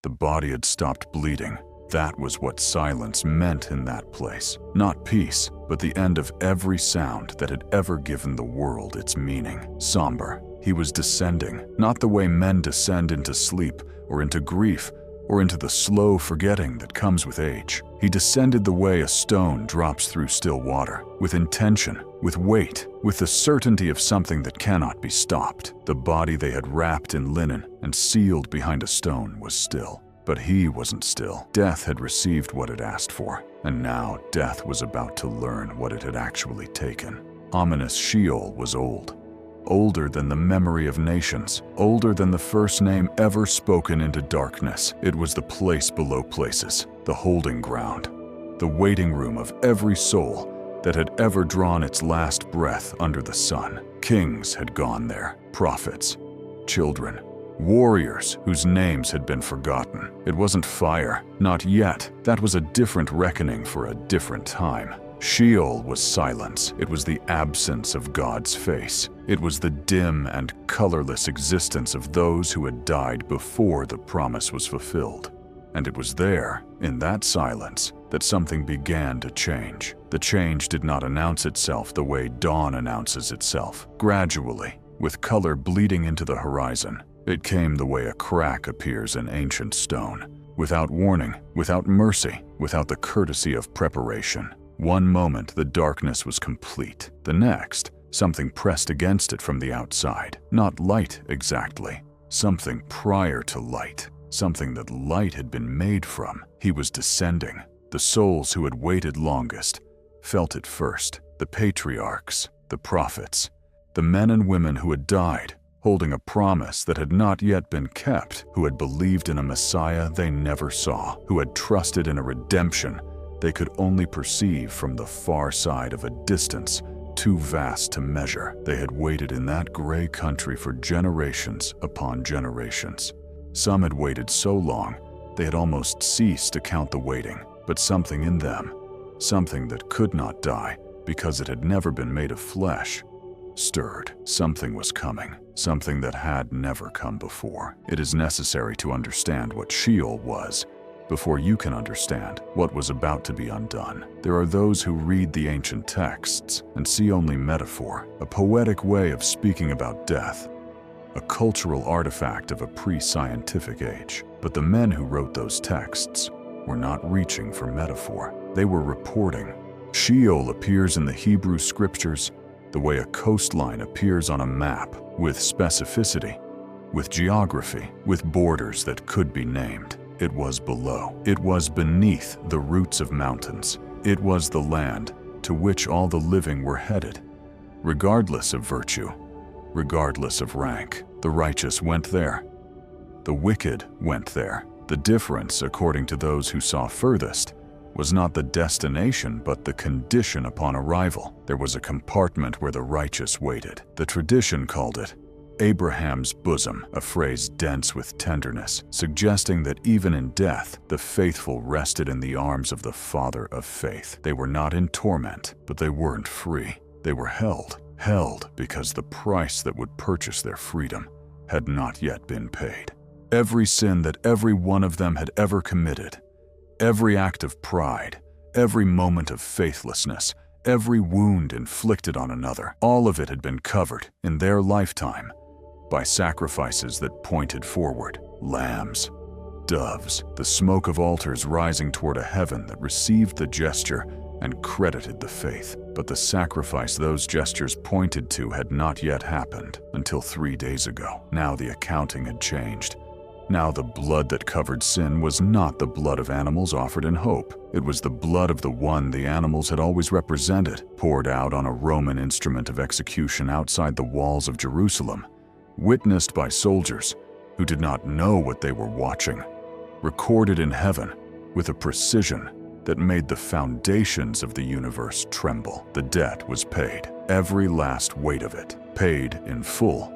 The body had stopped bleeding. That was what silence meant in that place. Not peace, but the end of every sound that had ever given the world its meaning. Somber, he was descending, not the way men descend into sleep or into grief or into the slow forgetting that comes with age. He descended the way a stone drops through still water, with intention, with weight, with the certainty of something that cannot be stopped. The body they had wrapped in linen and sealed behind a stone was still. But he wasn't still. Death had received what it asked for, and now death was about to learn what it had actually taken. Ominous Sheol was old. Older than the memory of nations, older than the first name ever spoken into darkness. It was the place below places, the holding ground, the waiting room of every soul that had ever drawn its last breath under the sun. Kings had gone there, prophets, children, warriors whose names had been forgotten. It wasn't fire, not yet. That was a different reckoning for a different time. Sheol was silence. It was the absence of God's face. It was the dim and colorless existence of those who had died before the promise was fulfilled. And it was there, in that silence, that something began to change. The change did not announce itself the way dawn announces itself. Gradually, with color bleeding into the horizon, it came the way a crack appears in ancient stone, without warning, without mercy, without the courtesy of preparation. One moment the darkness was complete. The next, something pressed against it from the outside. Not light exactly, something prior to light, something that light had been made from. He was descending. The souls who had waited longest felt it first. The patriarchs, the prophets, the men and women who had died, holding a promise that had not yet been kept, who had believed in a Messiah they never saw, who had trusted in a redemption they could only perceive from the far side of a distance too vast to measure. They had waited in that gray country for generations upon generations. Some had waited so long they had almost ceased to count the waiting, but something in them, something that could not die because it had never been made of flesh, stirred. Something was coming, something that had never come before. It is necessary to understand what Sheol was before you can understand what was about to be undone. There are those who read the ancient texts and see only metaphor, a poetic way of speaking about death, a cultural artifact of a pre-scientific age. But the men who wrote those texts were not reaching for metaphor. They were reporting. Sheol appears in the Hebrew scriptures the way a coastline appears on a map, with specificity, with geography, with borders that could be named. It was below. It was beneath the roots of mountains. It was the land to which all the living were headed. Regardless of virtue, regardless of rank, the righteous went there. The wicked went there. The difference, according to those who saw furthest, was not the destination but the condition upon arrival. There was a compartment where the righteous waited. The tradition called it Abraham's bosom, a phrase dense with tenderness, suggesting that even in death, the faithful rested in the arms of the Father of faith. They were not in torment, but they weren't free. They were held because the price that would purchase their freedom had not yet been paid. Every sin that every one of them had ever committed, every act of pride, every moment of faithlessness, every wound inflicted on another, all of it had been covered in their lifetime by sacrifices that pointed forward. Lambs, doves, the smoke of altars rising toward a heaven that received the gesture and credited the faith. But the sacrifice those gestures pointed to had not yet happened until 3 days ago. Now the accounting had changed. Now the blood that covered sin was not the blood of animals offered in hope. It was the blood of the one the animals had always represented, poured out on a Roman instrument of execution outside the walls of Jerusalem, witnessed by soldiers who did not know what they were watching, recorded in heaven with a precision that made the foundations of the universe tremble. The debt was paid, every last weight of it, paid in full,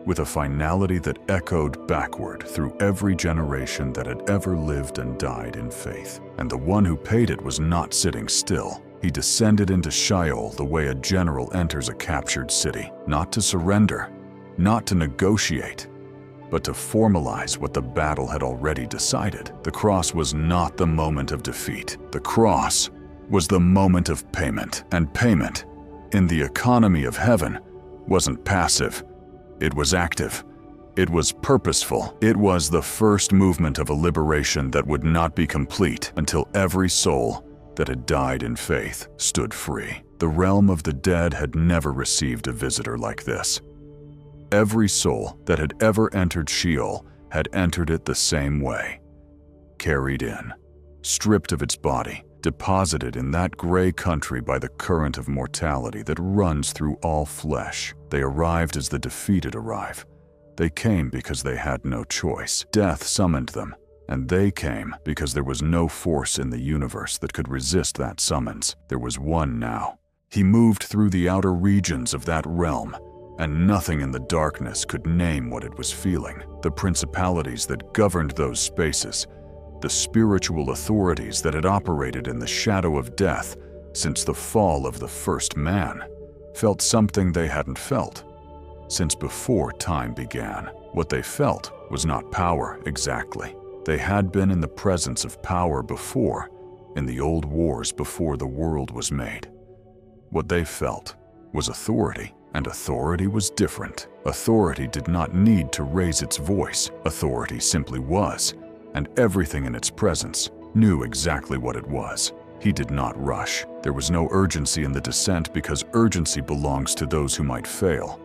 with a finality that echoed backward through every generation that had ever lived and died in faith. And the one who paid it was not sitting still. He descended into Sheol the way a general enters a captured city, not to surrender, not to negotiate, but to formalize what the battle had already decided. The cross was not the moment of defeat. The cross was the moment of payment. And payment, in the economy of heaven, wasn't passive. It was active. It was purposeful. It was the first movement of a liberation that would not be complete until every soul that had died in faith stood free. The realm of the dead had never received a visitor like this. Every soul that had ever entered Sheol had entered it the same way. Carried in, stripped of its body, deposited in that gray country by the current of mortality that runs through all flesh. They arrived as the defeated arrive. They came because they had no choice. Death summoned them, and they came because there was no force in the universe that could resist that summons. There was one now. He moved through the outer regions of that realm, and nothing in the darkness could name what it was feeling. The principalities that governed those spaces, the spiritual authorities that had operated in the shadow of death since the fall of the first man, felt something they hadn't felt since before time began. What they felt was not power exactly. They had been in the presence of power before, in the old wars before the world was made. What they felt was authority, and authority was different. Authority did not need to raise its voice. Authority simply was, and everything in its presence knew exactly what it was. He did not rush. There was no urgency in the descent because urgency belongs to those who might fail.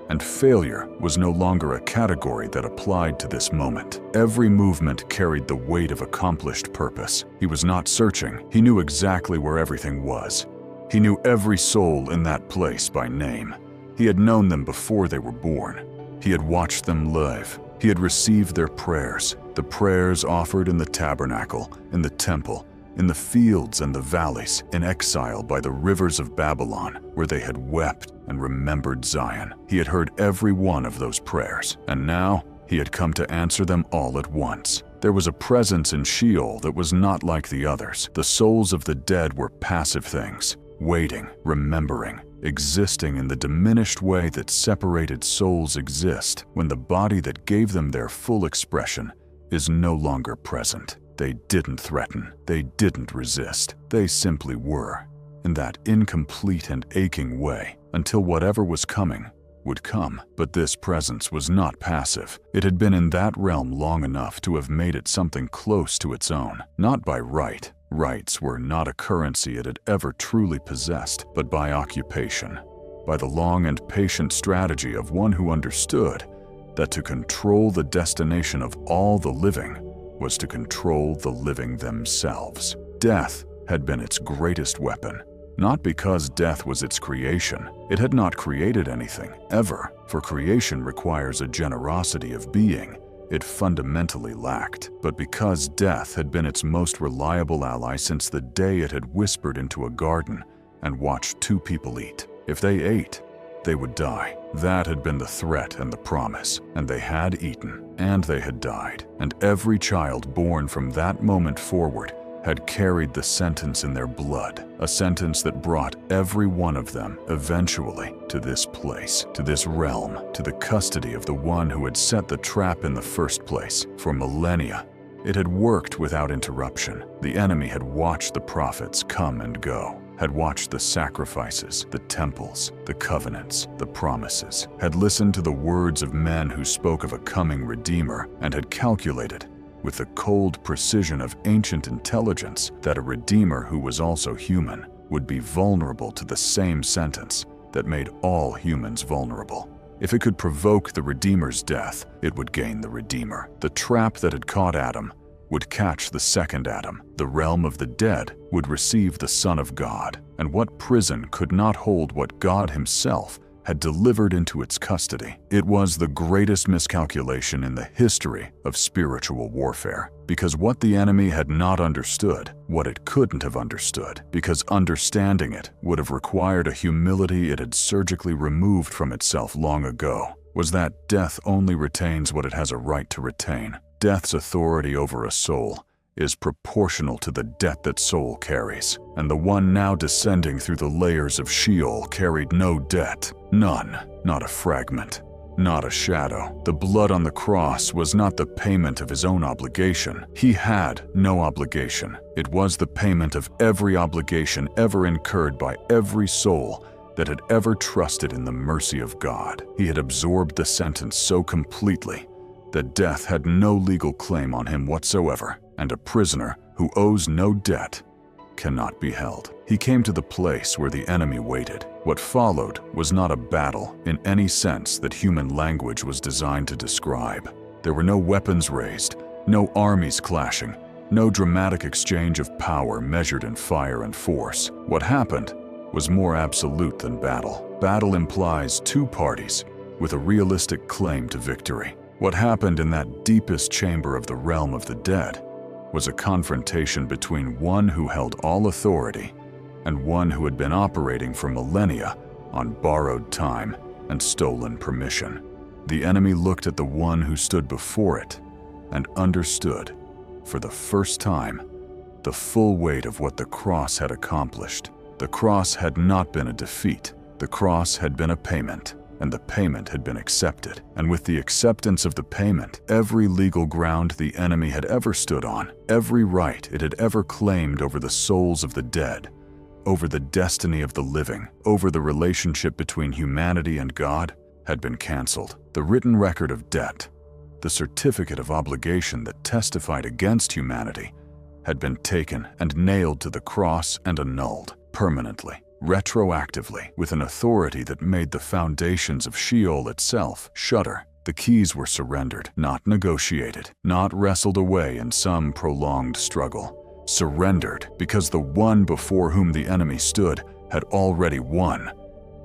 And failure was no longer a category that applied to this moment. Every movement carried the weight of accomplished purpose. He was not searching. He knew exactly where everything was. He knew every soul in that place by name. He had known them before they were born. He had watched them live. He had received their prayers, the prayers offered in the tabernacle, in the temple, in the fields and the valleys, in exile by the rivers of Babylon, where they had wept and remembered Zion. He had heard every one of those prayers, and now he had come to answer them all at once. There was a presence in Sheol that was not like the others. The souls of the dead were passive things, waiting, remembering, existing in the diminished way that separated souls exist when the body that gave them their full expression is no longer present. They didn't threaten. They didn't resist. They simply were, in that incomplete and aching way, until whatever was coming would come. But this presence was not passive. It had been in that realm long enough to have made it something close to its own, not by right. Rights were not a currency it had ever truly possessed, but by occupation, by the long and patient strategy of one who understood that to control the destination of all the living was to control the living themselves. Death had been its greatest weapon, not because death was its creation. It had not created anything, ever, for creation requires a generosity of being it fundamentally lacked, but because death had been its most reliable ally since the day it had whispered into a garden and watched two people eat. If they ate, they would die. That had been the threat and the promise, and they had eaten, and they had died. And every child born from that moment forward had carried the sentence in their blood, a sentence that brought every one of them eventually to this place, to this realm, to the custody of the one who had set the trap in the first place. For millennia, it had worked without interruption. The enemy had watched the prophets come and go, had watched the sacrifices, the temples, the covenants, the promises, had listened to the words of men who spoke of a coming Redeemer, and had calculated with the cold precision of ancient intelligence that a Redeemer who was also human would be vulnerable to the same sentence that made all humans vulnerable. If it could provoke the Redeemer's death, it would gain the Redeemer. The trap that had caught Adam would catch the second Adam. The realm of the dead would receive the Son of God. And what prison could not hold what God himself had delivered into its custody? It was the greatest miscalculation in the history of spiritual warfare, because what the enemy had not understood, what it couldn't have understood, because understanding it would have required a humility it had surgically removed from itself long ago, was that death only retains what it has a right to retain. Death's authority over a soul is proportional to the debt that soul carries, and the one now descending through the layers of Sheol carried no debt, none, not a fragment. not a shadow. The blood on the cross was not the payment of his own obligation. He had no obligation. It was the payment of every obligation ever incurred by every soul that had ever trusted in the mercy of God. He had absorbed the sentence so completely that death had no legal claim on him whatsoever, and a prisoner who owes no debt cannot be held. He came to the place where the enemy waited. What followed was not a battle in any sense that human language was designed to describe. There were no weapons raised, no armies clashing, no dramatic exchange of power measured in fire and force. What happened was more absolute than battle. Battle implies two parties with a realistic claim to victory. What happened in that deepest chamber of the realm of the dead was a confrontation between one who held all authority and one who had been operating for millennia on borrowed time and stolen permission. The enemy looked at the one who stood before it and understood, for the first time, the full weight of what the cross had accomplished. The cross had not been a defeat. The cross had been a payment, and the payment had been accepted. And with the acceptance of the payment, every legal ground the enemy had ever stood on, every right it had ever claimed over the souls of the dead, over the destiny of the living, over the relationship between humanity and God, had been canceled. The written record of debt, the certificate of obligation that testified against humanity, had been taken and nailed to the cross and annulled permanently, retroactively, with an authority that made the foundations of Sheol itself shudder. The keys were surrendered, not negotiated, not wrestled away in some prolonged struggle. Surrendered because the one before whom the enemy stood had already won,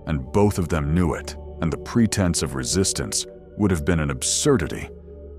and both of them knew it, and the pretense of resistance would have been an absurdity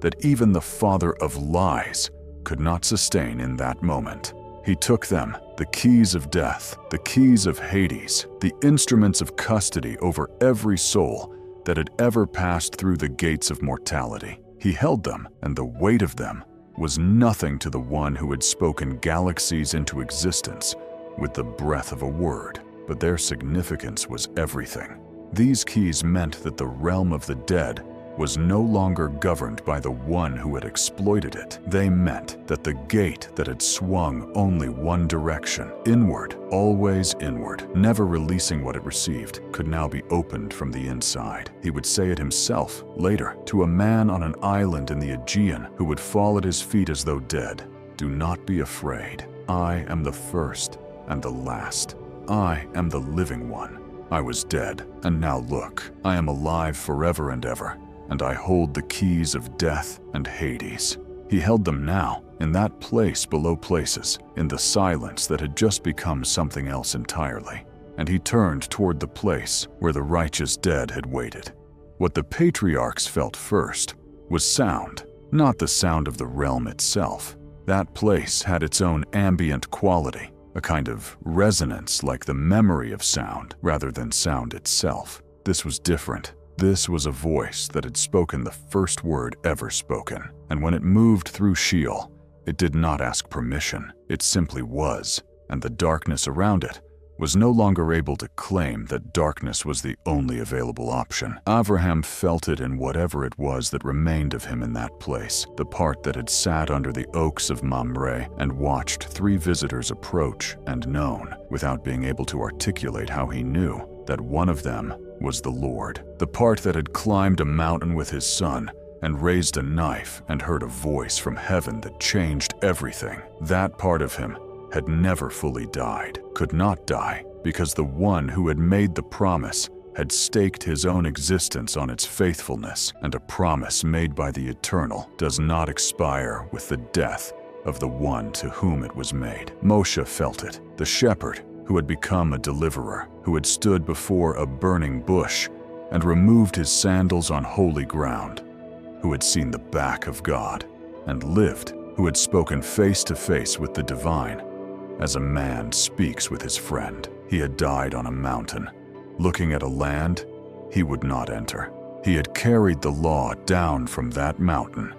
that even the father of lies could not sustain in that moment. He took them, the keys of death, the keys of Hades, the instruments of custody over every soul that had ever passed through the gates of mortality. He held them, and the weight of them was nothing to the one who had spoken galaxies into existence with the breath of a word, but their significance was everything. These keys meant that the realm of the dead was no longer governed by the one who had exploited it. They meant that the gate that had swung only one direction, inward, always inward, never releasing what it received, could now be opened from the inside. He would say it himself later to a man on an island in the Aegean who would fall at his feet as though dead. "Do not be afraid. I am the first and the last. I am the living one. I was dead, and now look, I am alive forever and ever, and I hold the keys of death and Hades." He held them now, in that place below places, in the silence that had just become something else entirely. And he turned toward the place where the righteous dead had waited. What the patriarchs felt first was sound, not the sound of the realm itself. That place had its own ambient quality, a kind of resonance like the memory of sound rather than sound itself. This was different. This was a voice that had spoken the first word ever spoken, and when it moved through Sheol, it did not ask permission. It simply was, and the darkness around it was no longer able to claim that darkness was the only available option. Avraham felt it in whatever it was that remained of him in that place, the part that had sat under the oaks of Mamre and watched 3 visitors approach and known, without being able to articulate how he knew, that one of them was the Lord. The part that had climbed a mountain with his son and raised a knife and heard a voice from heaven that changed everything. That part of him had never fully died, could not die, because the one who had made the promise had staked his own existence on its faithfulness, and a promise made by the Eternal does not expire with the death of the one to whom it was made. Moshe felt it, the shepherd who had become a deliverer, who had stood before a burning bush and removed his sandals on holy ground, who had seen the back of God and lived, who had spoken face to face with the divine, as a man speaks with his friend. He had died on a mountain, looking at a land he would not enter. He had carried the law down from that mountain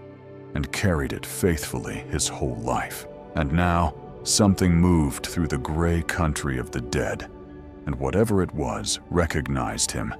and carried it faithfully his whole life. And now, something moved through the gray country of the dead, and whatever it was recognized him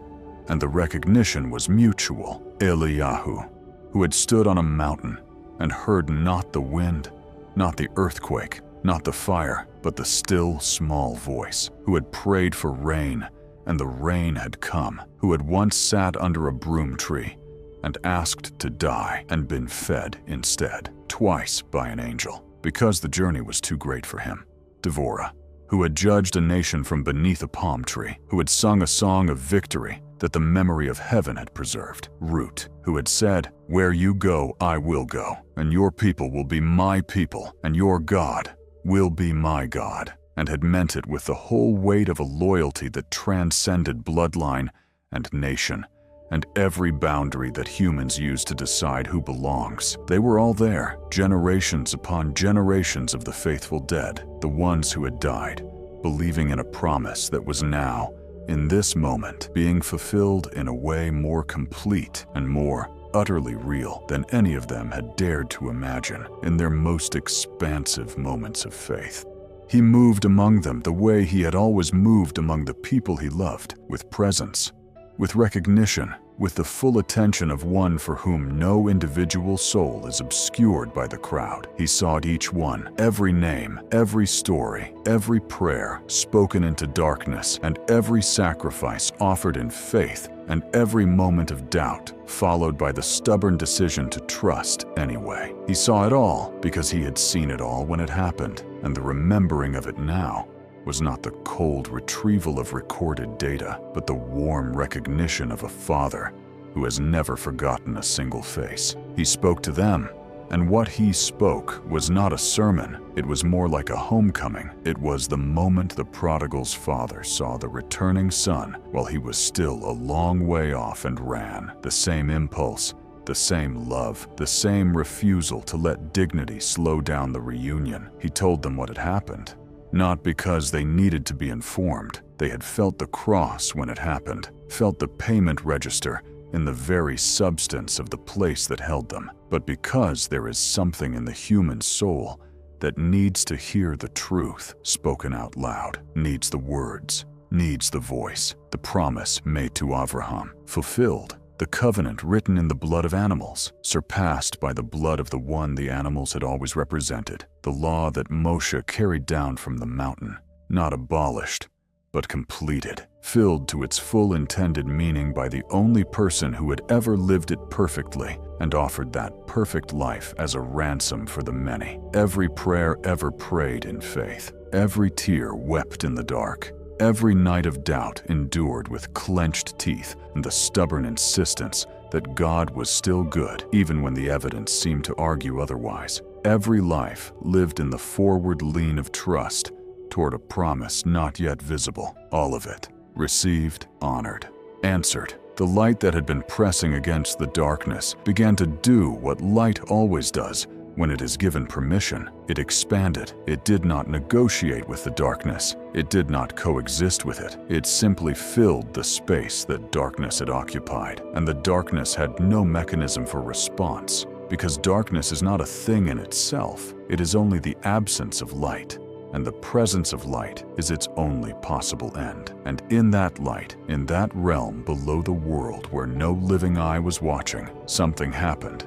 and the recognition was mutual. Eliyahu, who had stood on a mountain and heard not the wind, not the earthquake, not the fire, but the still small voice, who had prayed for rain, and the rain had come, who had once sat under a broom tree and asked to die and been fed instead, twice by an angel, because the journey was too great for him. Devorah, who had judged a nation from beneath a palm tree, who had sung a song of victory that the memory of heaven had preserved. Ruth, who had said, "Where you go, I will go, and your people will be my people, and your God will be my God," and had meant it with the whole weight of a loyalty that transcended bloodline and nation, and every boundary that humans use to decide who belongs. They were all there, generations upon generations of the faithful dead, the ones who had died, believing in a promise that was now, in this moment, being fulfilled in a way more complete and more utterly real than any of them had dared to imagine in their most expansive moments of faith. He moved among them the way he had always moved among the people he loved, with presence, with recognition, with the full attention of one for whom no individual soul is obscured by the crowd. He sought each one, every name, every story, every prayer spoken into darkness, and every sacrifice offered in faith, and every moment of doubt followed by the stubborn decision to trust anyway. He saw it all because he had seen it all when it happened, and the remembering of it now was not the cold retrieval of recorded data, but the warm recognition of a father who has never forgotten a single face. He spoke to them, and what he spoke was not a sermon. It was more like a homecoming. It was the moment the prodigal's father saw the returning son while he was still a long way off and ran. The same impulse, the same love, the same refusal to let dignity slow down the reunion. He told them what had happened. Not because they needed to be informed. They had felt the cross when it happened, felt the payment register in the very substance of the place that held them, but because there is something in the human soul that needs to hear the truth spoken out loud, needs the words, needs the voice, the promise made to Avraham, fulfilled, the covenant written in the blood of animals, surpassed by the blood of the one the animals had always represented, the law that Moshe carried down from the mountain, not abolished, but completed, filled to its full intended meaning by the only person who had ever lived it perfectly and offered that perfect life as a ransom for the many. Every prayer ever prayed in faith, every tear wept in the dark, every night of doubt endured with clenched teeth and the stubborn insistence that God was still good, even when the evidence seemed to argue otherwise. Every life lived in the forward lean of trust toward a promise not yet visible. All of it received, honored, answered. The light that had been pressing against the darkness began to do what light always does. When it is given permission, it expanded. It did not negotiate with the darkness. It did not coexist with it. It simply filled the space that darkness had occupied, and the darkness had no mechanism for response, because darkness is not a thing in itself. It is only the absence of light, and the presence of light is its only possible end. And in that light, in that realm below the world where no living eye was watching, something happened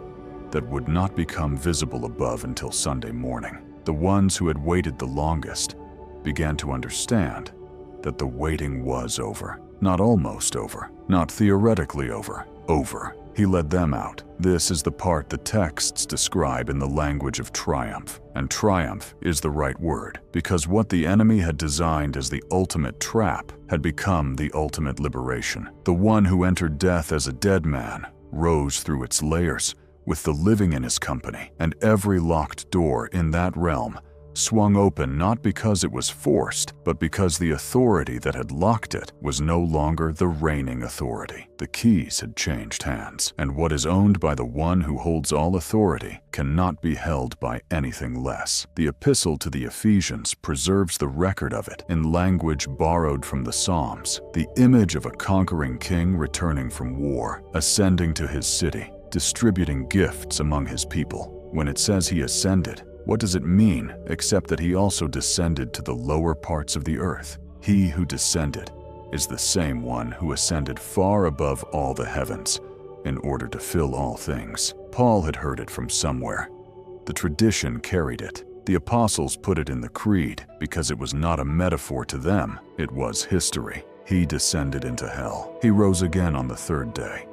that would not become visible above until Sunday morning. The ones who had waited the longest began to understand that the waiting was over. Not almost over, not theoretically over, over. He led them out. This is the part the texts describe in the language of triumph. And triumph is the right word, because what the enemy had designed as the ultimate trap had become the ultimate liberation. The one who entered death as a dead man rose through its layers, with the living in his company, and every locked door in that realm swung open not because it was forced, but because the authority that had locked it was no longer the reigning authority. The keys had changed hands, and what is owned by the one who holds all authority cannot be held by anything less. The epistle to the Ephesians preserves the record of it in language borrowed from the Psalms, the image of a conquering king returning from war, ascending to his city, distributing gifts among his people. When it says he ascended, what does it mean except that he also descended to the lower parts of the earth? He who descended is the same one who ascended far above all the heavens in order to fill all things. Paul had heard it from somewhere. The tradition carried it. The apostles put it in the creed because it was not a metaphor to them, it was history. He descended into hell. He rose again on the third day.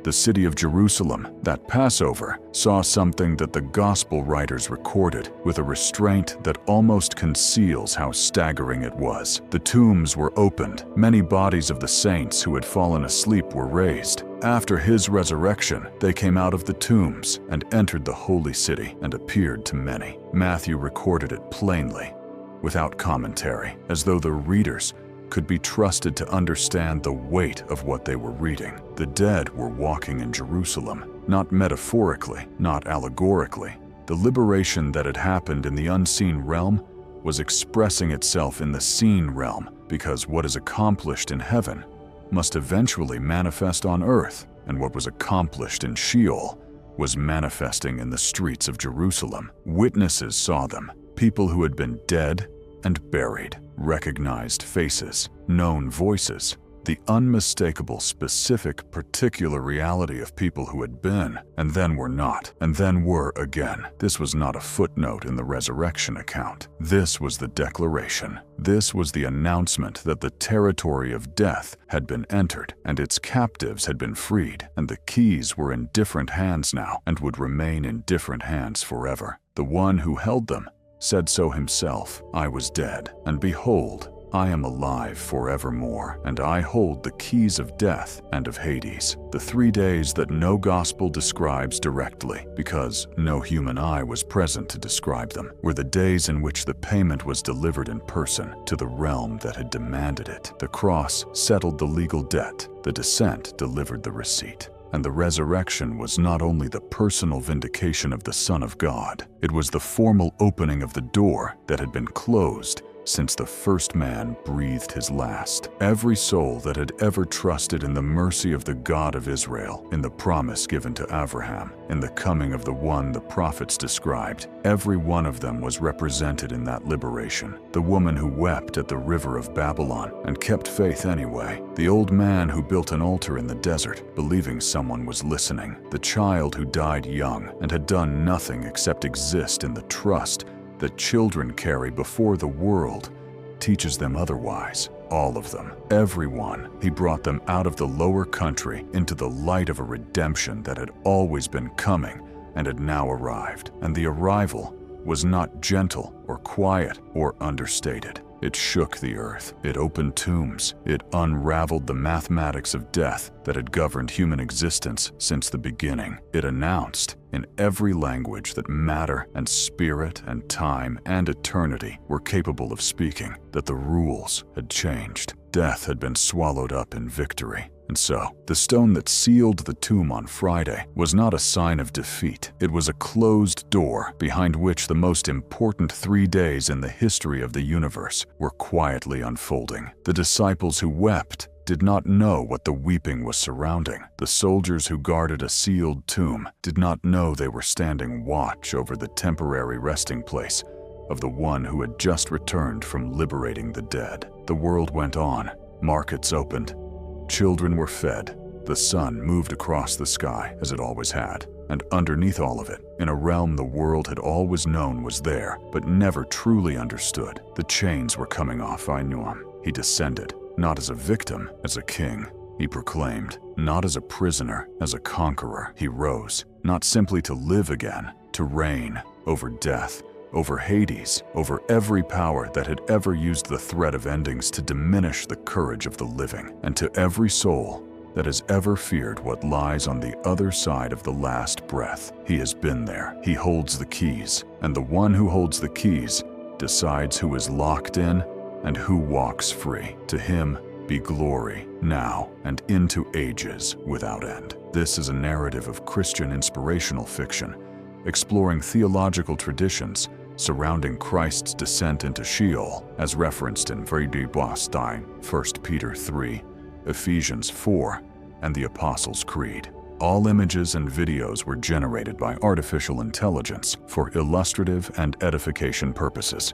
The city of Jerusalem, that Passover, saw something that the gospel writers recorded with a restraint that almost conceals how staggering it was. The tombs were opened. Many bodies of the saints who had fallen asleep were raised. After his resurrection, they came out of the tombs and entered the holy city and appeared to many. Matthew recorded it plainly, without commentary, as though the readers could be trusted to understand the weight of what they were reading. The dead were walking in Jerusalem, not metaphorically, not allegorically. The liberation that had happened in the unseen realm was expressing itself in the seen realm, because what is accomplished in heaven must eventually manifest on earth, and what was accomplished in Sheol was manifesting in the streets of Jerusalem. Witnesses saw them, people who had been dead and buried, recognized faces, known voices, the unmistakable, specific, particular reality of people who had been, and then were not, and then were again. This was not a footnote in the resurrection account. This was the declaration. This was the announcement that the territory of death had been entered, and its captives had been freed, and the keys were in different hands now, and would remain in different hands forever. The one who held them said so himself, "I was dead, and behold, I am alive forevermore, and I hold the keys of death and of Hades." The 3 days that no gospel describes directly, because no human eye was present to describe them, were the days in which the payment was delivered in person to the realm that had demanded it. The cross settled the legal debt, the descent delivered the receipt. And the resurrection was not only the personal vindication of the Son of God, it was the formal opening of the door that had been closed since the first man breathed his last. Every soul that had ever trusted in the mercy of the God of Israel, in the promise given to Abraham, in the coming of the one the prophets described, every one of them was represented in that liberation. The woman who wept at the river of Babylon and kept faith anyway. The old man who built an altar in the desert, believing someone was listening. The child who died young and had done nothing except exist in the trust that children carry before the world teaches them otherwise. All of them, everyone, he brought them out of the lower country into the light of a redemption that had always been coming and had now arrived. And the arrival was not gentle or quiet or understated. It shook the earth. It opened tombs. It unraveled the mathematics of death that had governed human existence since the beginning. It announced in every language that matter and spirit and time and eternity were capable of speaking that the rules had changed. Death had been swallowed up in victory. And so, the stone that sealed the tomb on Friday was not a sign of defeat. It was a closed door behind which the most important 3 days in the history of the universe were quietly unfolding. The disciples who wept did not know what the weeping was surrounding. The soldiers who guarded a sealed tomb did not know they were standing watch over the temporary resting place of the one who had just returned from liberating the dead. The world went on. Markets opened. Children were fed. The sun moved across the sky as it always had. And underneath all of it, in a realm the world had always known was there, but never truly understood, the chains were coming off Ainuam. He descended, not as a victim, as a king. He proclaimed, not as a prisoner, as a conqueror. He rose, not simply to live again, to reign over death, over Hades, over every power that had ever used the threat of endings to diminish the courage of the living, and to every soul that has ever feared what lies on the other side of the last breath. He has been there. He holds the keys, and the one who holds the keys decides who is locked in and who walks free. To him be glory, now and into ages without end. This is a narrative of Christian inspirational fiction, exploring theological traditions surrounding Christ's descent into Sheol, as referenced in Vrede Bostein, 1 Peter 3, Ephesians 4, and the Apostles' Creed. All images and videos were generated by artificial intelligence for illustrative and edification purposes.